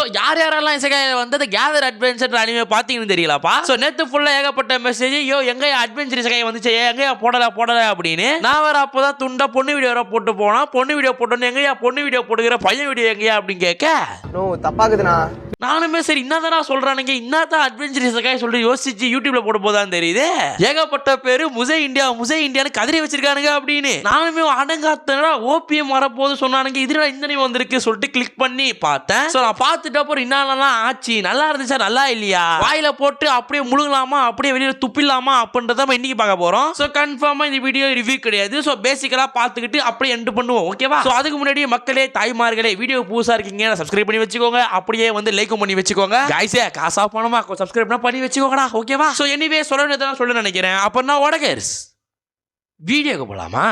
So யாரெல்லாம் இசகாய் வந்து அந்த கேதர் அட்வென்ச்சர் அனிமே பாத்தீங்கன்னு தெரியலப்பா. சோ நேத்து ஃபுல்லா ஏகப்பட்ட மெசேஜ், யோ எங்க அட்வென்ச்சர் இசகாய் வந்துச்சு, எங்க போடல அப்படின்னு. நான் வேற அப்பதான் துண்டா பொண்ணு வீடியோ வேற போட்டு போனா, பொண்ணு வீடியோ போட்டோன்னு எங்கயா பொண்ணு வீடியோ போட்டுக்கிற பையன் வீடியோ எங்கயா அப்படின்னு கேட்க, நோ தப்பாக்குதுண்ணா. நானுமே சரி என்னதான் சொல்றானுங்க, என்னதான் அட்வென்ச்சர் இசகாய் சொல்லி யோசிச்சு யூடியூப்ல போட போதான் தெரியுது. ஏகப்பட்ட பேரு முசை இந்தியான்னு கதறி வச்சிருக்கானுங்க அப்படின்னு. நானுமே அடங்காத்தனா ஓபிஎம் வரப்போது சொன்னானுங்க, இதுல இந்த நேம் வந்திருக்கு சொல்லிட்டு கிளிக் பண்ணி பார்த்தேன். சோ நான் பார்த்துட்டு அப்புறம் என்னெல்லாம் ஆச்சு, நல்லா இருந்துச்சா நல்லா இல்லையா, வாயில போட்டு அப்படியே முழுங்கலாமா அப்படியே வெளியில துப்பிடலாமா அப்படின்றத நம்ம இன்னைக்கு பார்க்க போறோம். சோ கன்ஃபார்மா இந்த வீடியோ ரிவ்யூ கிடையாது. சோ பேசிக்கலா பார்த்துக்கிட்டு அப்படியே எண்ட் பண்ணுவோம், ஓகேவா? சோ அதுக்கு முன்னாடி மக்களே தாய்மார்களே, வீடியோ புதுசா இருக்கீங்க சப்ஸ்கிரைப் பண்ணி வச்சுக்கோங்க, அப்படியே வந்து லைக் பண்ணி வச்சுக்கோங்க. கைஸே காசா பணமா சப்ஸ்கிரைப் பண்ணி வச்சுக்கோங்கடா, ஓகேவா? சோ எனிவே சொல்ல நினைக்கிறேன். அப்ப நான் ஓடகர்ஸ் வீடியோக்கு போலாமா?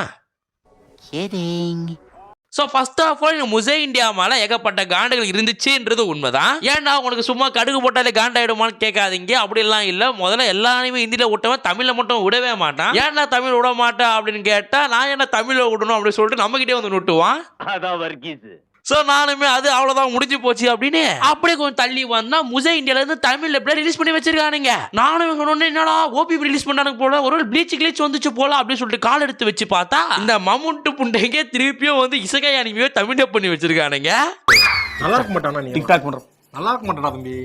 சோ ஃபர்ஸ்ட் ஆஃப் ஆல் முசை இந்தியா மேல ஏகப்பட்ட காண்டுகள் இருந்துச்சுன்றது உண்மைதான். ஏன்டா உங்களுக்கு சும்மா கடுகு போட்டாலே காண்டாயிடுமான்னு கேட்காதீங்க, அப்படி எல்லாம் இல்ல. முதல்ல எல்லாருமே ஹிந்தியில விட்டவன் தமிழ்ல மட்டும் விடவே மாட்டான். ஏன்டா தமிழ் விட மாட்டேன் அப்படின்னு கேட்டா, நான் என்ன தமிழ்ல விடணும் அப்படின்னு சொல்லிட்டு நம்ம கிட்டே வந்து விட்டுவான். அதான் வர்கீஸ். சோ நானுமே அது அவ்வளவுதான் முடிஞ்சு போச்சு அப்படின்னு அப்படியே கொஞ்சம் தள்ளி வந்தா முசை இந்தியால இருந்து தமிழ்ல எப்படி ரிலீஸ் பண்ணி வச்சிருக்கானுங்க. நானும் சொன்னேன், என்னடா ஓபி ரிலீஸ் பண்ணானுங்க போல, ஒரு ப்ளீச் வந்துச்சு போல அப்படின்னு சொல்லிட்டு கால் எடுத்து வச்சு பார்த்தா, இந்த மம்முண்டு புண்டைங்க திருப்பியும் வந்து இசகாய் அனிமையோ தமிழ்ல பண்ணி வச்சிருக்கானுங்க. நல்லா இருக்க மாட்டானா நீ டிக்டாக் பண்ற? நல்லா இருக்க மாட்டானா தம்பி?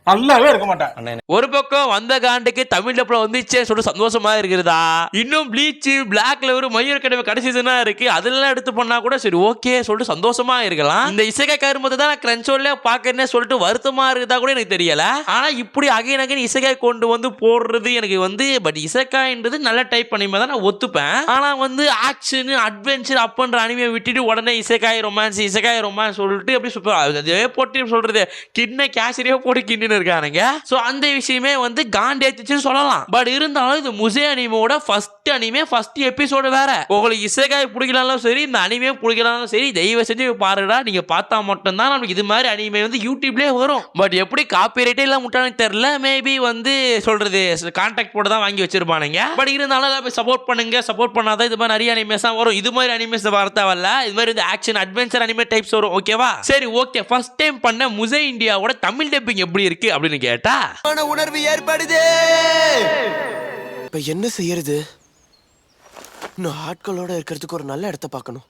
நல்லாவே இருக்க மாட்டேன். ஒரு பக்கம் வந்த காண்டுக்கு தமிழ் டப்ல வந்துச்சே சொல்லிட்டு சந்தோஷமா இருக்கிறதா, இன்னும் ப்ளீச் பிளாக்ல ஒரு மயூர் கடமை கடைசிதுனா இருக்கு, அதெல்லாம் எடுத்து பண்ணா கூட சரி ஓகே சொல்லிட்டு சந்தோஷமா இருக்கலாம். இந்த இசகாய் கரும்பத்தை தான் நான் கிரன்சோல்ல பாக்குறேன்னு சொல்லிட்டு வருத்தமா இருக்குதா கூட எனக்கு தெரியல. ஆனா இப்படி அகைன் இசகாய் கொண்டு வந்து போடுறது எனக்கு வந்து பட் இசகாய்ன்றது நல்ல டைப் அனிமே தான் நான் ஒத்துப்பேன். ஆனா வந்து ஆக்ஷன் அட்வென்ச்சர் அப்படின்ற அனிமையை விட்டுட்டு உடனே இசகாய் ரொமான்ஸ் சொல்லிட்டு எப்படி சூப்பர் அதே போட்டு சொல்றது கிண்ண கேசரியா போட்டு கிண்ணு இருக்கானுங்க. சோ அந்த விஷயமே வந்து காண்டேச்சுன்னு சொல்லலாம். பட் இருந்தாலும் இது முசை அனிமேவோட ஃபர்ஸ்ட் அனிமே ஃபர்ஸ்ட் எபிசோடு வேற. உங்களுக்கு இசகாய் பிடிக்கலாலும் சரி, இந்த அனிமே பிடிக்கலாலும் சரி, தயவு செஞ்சு பாருடா. நீங்க பார்த்தா மட்டும் தான் நமக்கு இது மாதிரி அனிமே வந்து யூடியூப்லயே வரும். பட் எப்படி காப்பிரைட்டே எல்லாம் முட்டானு தெரியல. மேபி வந்து சொல்றது கான்டாக்ட் போட்டு தான் வாங்கி வச்சிருப்பானுங்க. பட் இருந்தாலும் போய் சப்போர்ட் பண்ணுங்க. சப்போர்ட் பண்ணாதான் இது மாதிரி நிறைய அனிமேஸ் தான் வரும். இது மாதிரி அனிமேஸ் வரத்தவல்ல, இது மாதிரி வந்து ஆக்ஷன் அட்வென்ச்சர் அனிமே டைப்ஸ் வரும், ஓகேவா? சரி ஓகே. ஃபர்ஸ்ட் டைம் பண்ண முசை இந்தியாவோட தமிழ் டப்பிங் எப்படி இருக்கு அப்படின்னு கேட்டா உணர்வு ஏற்படுது. இப்ப என்ன செய்யறது? இன்னும் ஆட்களோட இருக்கிறதுக்கு ஒரு நல்ல இடத்தை பார்க்கணும்.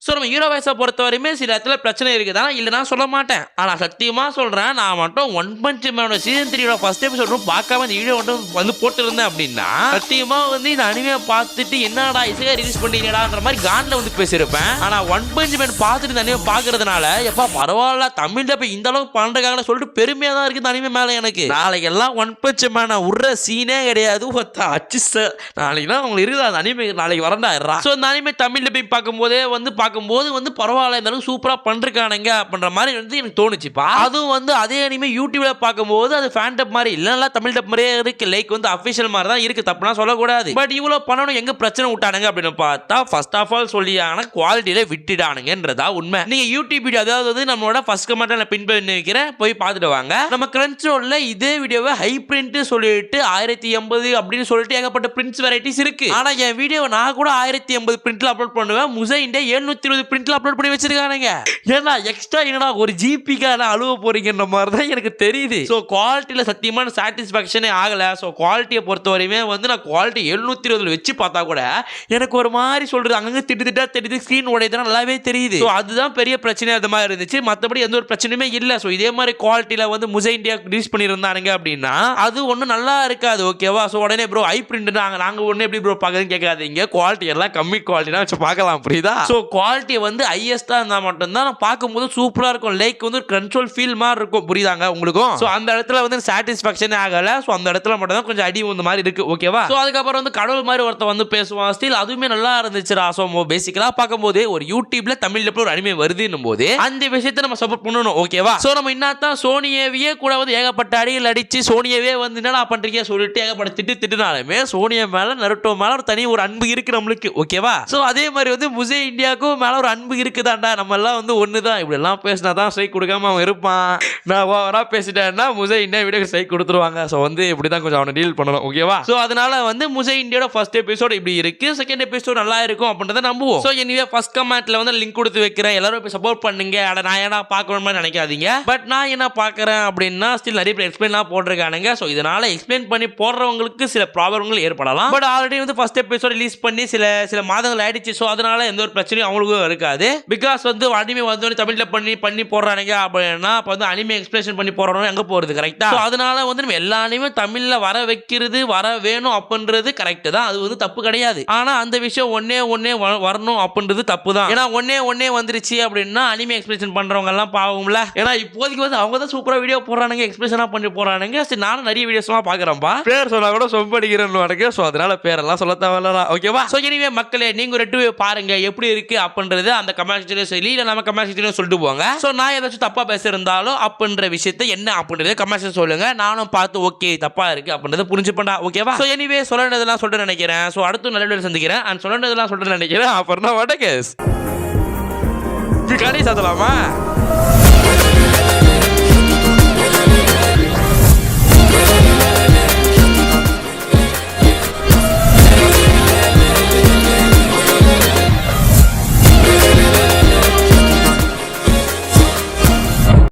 ஸோ நம்ம ஹீரோ வயசை பொறுத்த வரையுமே சில இடத்துல பிரச்சனை இருக்குதா இல்லை நான் சொல்ல மாட்டேன். ஆனால் சத்தியமாக சொல்கிறேன், நான் மட்டும் ஒன் பஞ்ச் மேனோட சீசன் 3 ஃபர்ஸ்ட் எபிசோட் பார்க்காம இந்த வீடியோ மட்டும் வந்து போட்டுருந்தேன் அப்படின்னா சத்தியமாக வந்து இந்த அனிமையை பார்த்துட்டு என்னடா இசையாக ரிலீஸ் பண்ணிங்கடான்ற மாதிரி காண்டில் வந்து பேசியிருப்பேன். ஆனால் ஒன் பஞ்ச் மேன் பார்த்துட்டு இந்த அனிமே பார்க்கறதுனால எப்பா பரவாயில்ல தமிழில் இப்போ இந்த அளவுக்கு பண்ணுறதுக்காக சொல்லிட்டு பெருமையாக தான் இருக்குது இந்த அனிமே மேலே எனக்கு. நாளைக்கு எல்லாம் ஒன் பஞ்ச் மேனை விடுற சீனே கிடையாது. அச்சு சார் நாளைக்கு தான் உங்களுக்கு இருக்குது அந்த அனிமே நாளைக்கு வரண்டாயிடுறா. ஸோ இந்த அனிமே தமிழில் போய் பார்க்கும்போதே பார்க்கும்போது வந்து பரவாயில்ல இந்த அளவுக்கு சூப்பரா பண்றானுங்க அப்படின்ற மாதிரி வந்து எனக்கு தோணுச்சுப்பா. அதுவும் வந்து அதே அனிமே யூடியூப்ல பார்க்கும்போது அது ஃபேன் டப் மாதிரி இல்ல தமிழ் டப் மாதிரியே இருக்கு. லைக் வந்து அஃபிஷியல் மாதிரி தான் இருக்கு, தப்புனா சொல்லக்கூடாது. பட் இவ்வளவு பண்ணணும் எங்க பிரச்சனை விட்டானுங்க அப்படின்னு பார்த்தா ஃபர்ஸ்ட் ஆஃப் ஆல் சொல்லியான குவாலிட்டியில விட்டுடானுங்கன்றதா உண்மை. நீங்க யூடியூப் வீடியோ அதாவது வந்து நம்மளோட ஃபர்ஸ்ட் கமெண்ட்ல நான் பின் பண்ணி வைக்கிறேன், போய் பார்த்துட்டு வாங்க. நம்ம கிரன்ச்ரோல்ல இதே வீடியோவை ஹை பிரிண்ட் சொல்லிட்டு 1080 அப்படின்னு சொல்லிட்டு ஏகப்பட்ட பிரிண்ட்ஸ் வெரைட்டிஸ் இருக்கு. ஆனா என் வீடியோ நான் கூட 1080 பிரிண்ட்ல அப்லோட் பண்ணுவேன். முசை இந்தியா 720 பிரிண்ட்ல அப்லோட் பண்ணி வச்சிருக்கானுங்க. ஏன்னா எக்ஸ்ட்ரா என்னடா ஒரு ஜிபிக்கான அழுவ போறீங்கன்ற மாதிரி தான் எனக்கு தெரியுது. ஸோ குவாலிட்டியில சத்தியமான சாட்டிஸ்ஃபேக்ஷனே ஆகல. ஸோ குவாலிட்டியை பொறுத்த வரையுமே வந்து நான் குவாலிட்டி 720 வச்சு பார்த்தா கூட எனக்கு ஒரு மாதிரி சொல்றது அங்கங்க திட்டா தெரியுது, ஸ்கிரீன் உடையதுனா நல்லாவே தெரியுது. ஸோ அதுதான் பெரிய பிரச்சனை அந்த மாதிரி இருந்துச்சு. மற்றபடி எந்த ஒரு பிரச்சனையுமே இல்லை. ஸோ இதே மாதிரி குவாலிட்டியில வந்து முசை இந்தியா ரிலீஸ் பண்ணியிருந்தானுங்க அப்படின்னா அது ஒன்றும் நல்லா இருக்காது, ஓகேவா? ஸோ உடனே ப்ரோ ஹை பிரிண்ட் நாங்கள் ஒன்று எப்படி ப்ரோ பார்க்குறதுன்னு கேட்காதீங்க. குவாலிட்டி எல்லாம் கம்மி குவாலிட்டினா வச்சு பார்க்கலாம், புரியுதா? ஸோ குவாலிட்டி வந்து ஹையஸ்டா இருந்தா மட்டும்தான் பார்க்கும்போது சூப்பரா இருக்கும். லைக் வந்து ஒரு கண்ட்ரோல் ஃபீல் மாதிரி இருக்கும், புரியுதாங்க உங்களுக்கும்? ஸோ அந்த இடத்துல வந்து சாட்டிஸ்ஃபேக்ஷன் ஆகல. ஸோ அந்த இடத்துல மட்டும் தான் கொஞ்சம் அடி வந்த மாதிரி இருக்கு, ஓகேவா? ஸோ அதுக்கப்புறம் வந்து கடவுள் மாதிரி ஒருத்தர் வந்து பேசுவான், ஸ்டில் அதுவுமே நல்லா இருந்துச்சுடா. ஸோ பேசிக்கலா பார்க்கும்போது ஒரு யூடியூப்ல தமிழ்ல ஒரு அனிமே வருதுன்னும் போது அந்த விஷயத்தை நம்ம சப்போர்ட் பண்ணணும், ஓகேவா? ஸோ நம்ம இன்னத்தான் சோனியாவே கூட வந்து ஏகப்பட்ட அடிகள் அடிச்சு சோனியாவே வந்து என்னடா பண்றீங்க சொல்லிட்டு ஏகப்பட்ட திட்டுனாலுமே சோனியா மேல நருட்டோ மேல ஒரு தனி ஒரு அன்பு இருக்கு நம்மளுக்கு, ஓகேவா? ஸோ அதே மாதிரி வந்து முசை இந்தியாவுக்கும் மேல ஒரு அன்பு இருக்குதாண்டா, நம்ம எல்லாம் வந்து ஒண்ணுதான், இப்படி எல்லாம் பேசினாதான் ஸ்ட்ரைக் கொடுக்காம அவன் இருப்பான். நான் ஓவரா பேசிட்டேன்னா முசை இந்தியா வீடியோ ஸ்ட்ரைக் கொடுத்துருவாங்க. ஸோ வந்து இப்படிதான் கொஞ்சம் அவனை டீல் பண்ணணும், ஓகேவா? ஸோ அதனால வந்து முசை இந்தியோட ஃபர்ஸ்ட் எபிசோட் இப்படி இருக்கு, செகண்ட் எபிசோட் நல்லா இருக்கும் அப்படின்றத நம்புவோம். ஸோ எனிவே ஃபர்ஸ்ட் கமெண்ட்ல வந்து லிங்க் கொடுத்து வைக்கிறேன், எல்லாரும் போய் சப்போர்ட் பண்ணுங்க. அட நான் ஏன்னா பார்க்கணும்னு நினைக்காதீங்க. பட் நான் என்ன பார்க்கறேன் அப்படின்னா ஸ்டில் நிறைய பேர் எக்ஸ்பிளைன்லாம் போட்டிருக்கானுங்க. ஸோ இதனால எக்ஸ்பிளைன் பண்ணி போடுறவங்களுக்கு சில ப்ராப்ளங்கள் ஏற்படலாம். பட் ஆல்ரெடி வந்து ஃபர்ஸ்ட் எபிசோட் ரிலீஸ் பண்ணி சில மாதங்கள் ஆயிடுச்சு. ஸோ அதனால எந்த ஒரு பிரச்சனையும் அவங்களுக்கும் இருக்காது. பிகாஸ் வந்து அனிமே வந்து தமிழ்ல பண்ணி போடுறானுங்க அப்படின்னா அப்ப வந்து அனிமே எக்ஸ்பிளேஷன் பண்ணி போடுறவங்க எங்க போறது, கரெக்டா? அதனால வந்து நம்ம எல்லா அனிமே தமிழ்ல வர வைக்கிறது, வர வேணும் அப்படின்றது கரெக்ட் தான், அது வந்து தப்பு கிடையாது. ஆனா அந்த விஷயம் ஒன்னே வரணும் அப்படின்றது தப்பு தான். ஏன்னா ஒன்னே வந்துருச்சு அப்படின்னா அனிமே எக்ஸ்பிளேஷன் பண்றவங்க எல்லாம் பாவம்ல. ஏன்னா இப்போதைக்கு வந்து அவங்க தான் சூப்பரா வீடியோ போடுறானுங்க, எக்ஸ்பிளேஷனா பண்ணி போறானுங்க. சரி, நானும் நிறைய வீடியோஸ் எல்லாம் பாக்குறேன்பா, பேர் சொன்னா கூட சொம்படிக்கிறேன்னு வரைக்கும். ஸோ அதனால பேரெல்லாம் சொல்ல தேவையில்ல, ஓகேவா? ஸோ எனிவே மக்களே, நீங்க ரெட்டு பாருங்க எப்படி இருக்கு அப்படின்றது அந்த கமெண்ட் செக்ஷன்ல சொல்லி, இல்ல நம்ம கமெண்ட் செக்ஷன்ல சொல்லிட்டு போங்க. ஸோ நான் ஏதாச்சும் தப்பா பேசியிருந்தாலும் அப்படின்ற விஷயத்தை என்ன அப்படின்றத கமெண்ட் செக்ஷன் சொல்லுங்க, நானும் பார்த்து ஓகே தப்பா இருக்கு அப்படின்றத புரிஞ்சுப்பேன்டா, ஓகேவா? ஸோ எனிவே சொல்றதெல்லாம் சொல்லிட்டு நினைக்கிறேன். ஸோ அடுத்து நல்ல வீடியோ சந்திக்கிறேன். அண்ட் சொல்றதெல்லாம் சொல்லிட்டு நினைக்கிறேன். அப்புறம் வாட்ட கேஸ் கடைசி சாத்தலாமா?